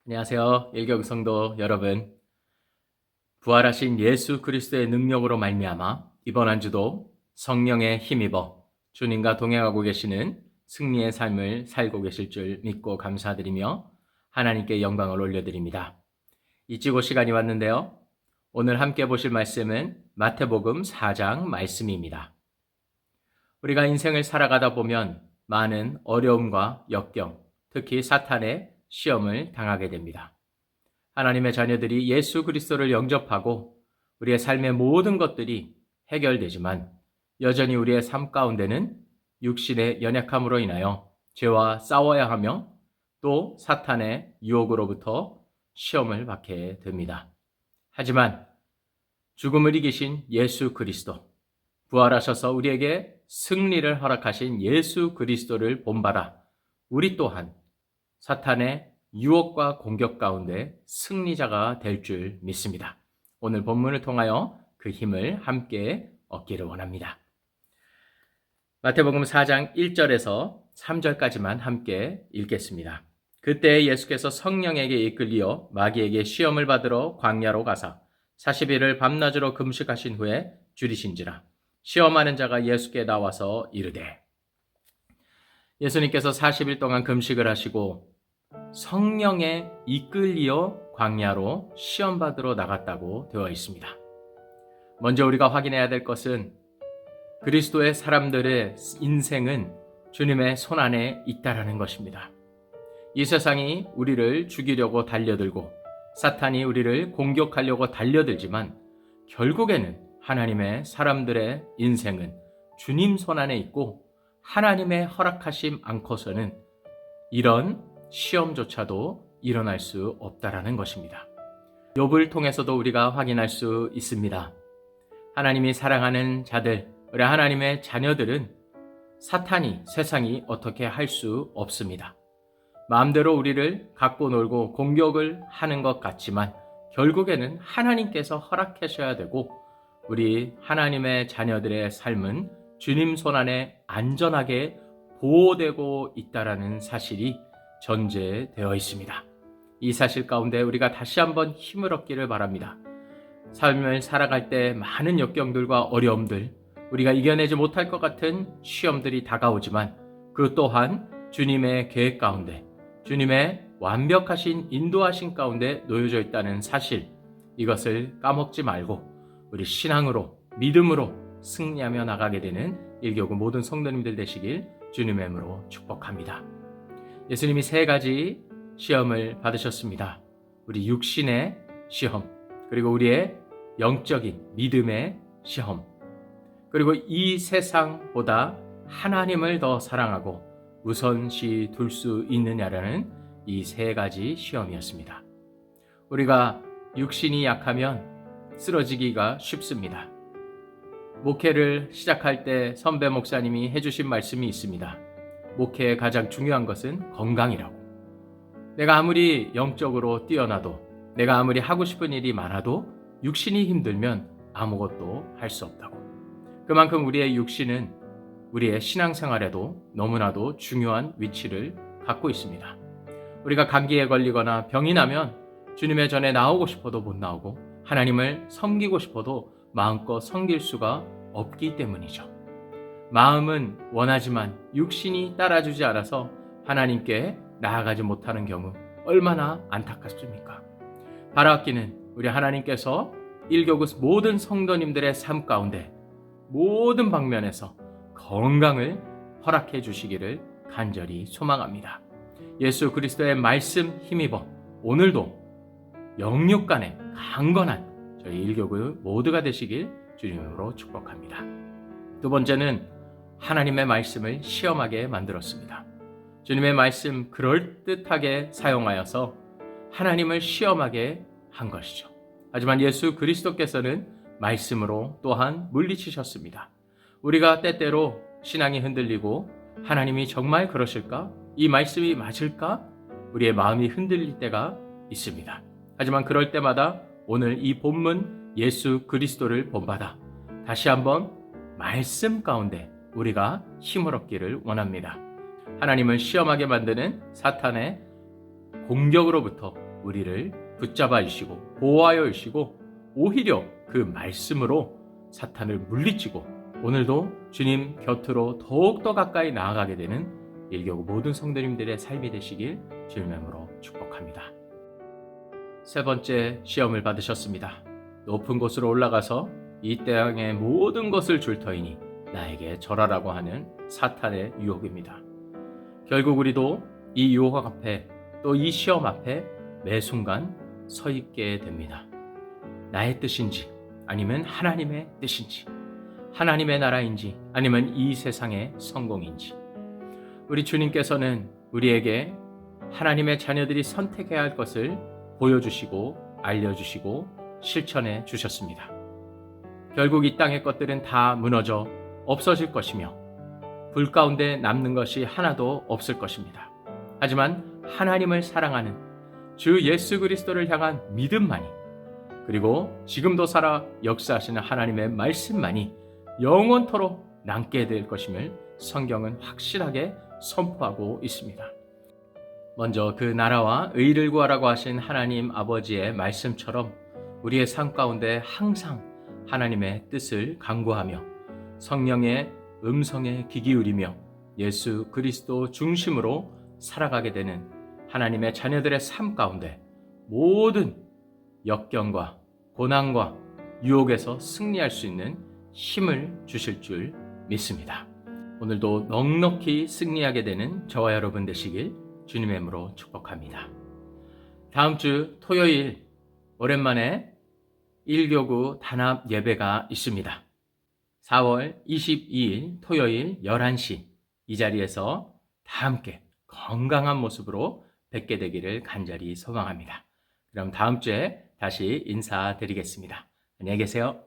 안녕하세요. 일격성도 여러분. 부활하신 예수 그리스도의 능력으로 말미암아 이번 한 주도 성령에 힘입어 주님과 동행하고 계시는 승리의 삶을 살고 계실 줄 믿고 감사드리며 하나님께 영광을 올려드립니다. 이치고 시간이 왔는데요. 오늘 함께 보실 말씀은 마태복음 4장 말씀입니다. 우리가 인생을 살아가다 보면 많은 어려움과 역경, 특히 사탄의 시험을 당하게 됩니다. 하나님의 자녀들이 예수 그리스도를 영접하고 우리의 삶의 모든 것들이 해결되지만 여전히 우리의 삶 가운데는 육신의 연약함으로 인하여 죄와 싸워야 하며 또 사탄의 유혹으로부터 시험을 받게 됩니다. 하지만 죽음을 이기신 예수 그리스도, 부활하셔서 우리에게 승리를 허락하신 예수 그리스도를 본받아 우리 또한 사탄의 유혹과 공격 가운데 승리자가 될 줄 믿습니다. 오늘 본문을 통하여 그 힘을 함께 얻기를 원합니다. 마태복음 4장 1절에서 3절까지만 함께 읽겠습니다. 그때 예수께서 성령에게 이끌리어 마귀에게 시험을 받으러 광야로 가사 40일을 밤낮으로 금식하신 후에 줄이신지라. 시험하는 자가 예수께 나와서 이르되, 예수님께서 40일 동안 금식을 하시고 성령에 이끌리어 광야로 시험받으러 나갔다고 되어 있습니다. 먼저 우리가 확인해야 될 것은 그리스도의 사람들의 인생은 주님의 손안에 있다라는 것입니다. 이 세상이 우리를 죽이려고 달려들고 사탄이 우리를 공격하려고 달려들지만 결국에는 하나님의 사람들의 인생은 주님 손안에 있고 하나님의 허락하심 않고서는 이런 시험조차도 일어날 수 없다라는 것입니다. 욥을 통해서도 우리가 확인할 수 있습니다. 하나님이 사랑하는 자들, 우리 하나님의 자녀들은 사탄이, 세상이 어떻게 할 수 없습니다. 마음대로 우리를 갖고 놀고 공격을 하는 것 같지만 결국에는 하나님께서 허락하셔야 되고 우리 하나님의 자녀들의 삶은 주님 손안에 안전하게 보호되고 있다라는 사실이 전제되어 있습니다. 이 사실 가운데 우리가 다시 한번 힘을 얻기를 바랍니다. 삶을 살아갈 때 많은 역경들과 어려움들, 우리가 이겨내지 못할 것 같은 시험들이 다가오지만 그 또한 주님의 계획 가운데, 주님의 완벽하신 인도하신 가운데 놓여져 있다는 사실, 이것을 까먹지 말고 우리 신앙으로, 믿음으로 승리하며 나가게 되는 일교구 모든 성도님들 되시길 주님의 이름으로 축복합니다. 예수님이 3가지 시험을 받으셨습니다. 우리 육신의 시험, 그리고 우리의 영적인 믿음의 시험, 그리고 이 세상보다 하나님을 더 사랑하고 우선시 둘 수 있느냐라는 이 3가지 시험이었습니다. 우리가 육신이 약하면 쓰러지기가 쉽습니다. 목회를 시작할 때 선배 목사님이 해주신 말씀이 있습니다. 목회의 가장 중요한 것은 건강이라고. 내가 아무리 영적으로 뛰어나도, 내가 아무리 하고 싶은 일이 많아도 육신이 힘들면 아무것도 할 수 없다고. 그만큼 우리의 육신은 우리의 신앙생활에도 너무나도 중요한 위치를 갖고 있습니다. 우리가 감기에 걸리거나 병이 나면 주님의 전에 나오고 싶어도 못 나오고 하나님을 섬기고 싶어도 마음껏 섬길 수가 없기 때문이죠. 마음은 원하지만 육신이 따라주지 않아서 하나님께 나아가지 못하는 경우 얼마나 안타깝습니까? 바라옵기는 우리 하나님께서 일교구 모든 성도님들의 삶 가운데 모든 방면에서 건강을 허락해 주시기를 간절히 소망합니다. 예수 그리스도의 말씀 힘입어 오늘도 영육간에 강건한 저희 일교구 모두가 되시길 주님으로 축복합니다. 두 번째는 하나님의 말씀을 시험하게 만들었습니다. 주님의 말씀 그럴듯하게 사용하여서 하나님을 시험하게 한 것이죠. 하지만 예수 그리스도께서는 말씀으로 또한 물리치셨습니다. 우리가 때때로 신앙이 흔들리고 하나님이 정말 그러실까? 이 말씀이 맞을까? 우리의 마음이 흔들릴 때가 있습니다. 하지만 그럴 때마다 오늘 이 본문 예수 그리스도를 본받아 다시 한번 말씀 가운데 우리가 힘을 얻기를 원합니다. 하나님을 시험하게 만드는 사탄의 공격으로부터 우리를 붙잡아 주시고 보호하여 주시고 오히려 그 말씀으로 사탄을 물리치고 오늘도 주님 곁으로 더욱더 가까이 나아가게 되는 일교구 모든 성도님들의 삶이 되시길 주님의 이름으로 축복합니다. 세 번째 시험을 받으셨습니다. 높은 곳으로 올라가서 이 땅의 모든 것을 줄 터이니 나에게 절하라고 하는 사탄의 유혹입니다. 결국 우리도 이 유혹 앞에 또 이 시험 앞에 매 순간 서 있게 됩니다. 나의 뜻인지 아니면 하나님의 뜻인지, 하나님의 나라인지 아니면 이 세상의 성공인지, 우리 주님께서는 우리에게 하나님의 자녀들이 선택해야 할 것을 보여주시고 알려주시고 실천해 주셨습니다. 결국 이 땅의 것들은 다 무너져 없어질 것이며 불 가운데 남는 것이 하나도 없을 것입니다. 하지만 하나님을 사랑하는 주 예수 그리스도를 향한 믿음만이, 그리고 지금도 살아 역사하시는 하나님의 말씀만이 영원토록 남게 될 것임을 성경은 확실하게 선포하고 있습니다. 먼저 그 나라와 의를 구하라고 하신 하나님 아버지의 말씀처럼 우리의 삶 가운데 항상 하나님의 뜻을 간구하며 성령의 음성에 귀 기울이며 예수 그리스도 중심으로 살아가게 되는 하나님의 자녀들의 삶 가운데 모든 역경과 고난과 유혹에서 승리할 수 있는 힘을 주실 줄 믿습니다. 오늘도 넉넉히 승리하게 되는 저와 여러분 되시길 주님의 이름으로 축복합니다. 다음 주 토요일 오랜만에 1교구 단합 예배가 있습니다. 4월 22일 토요일 11시 이 자리에서 다 함께 건강한 모습으로 뵙게 되기를 간절히 소망합니다. 그럼 다음 주에 다시 인사드리겠습니다. 안녕히 계세요.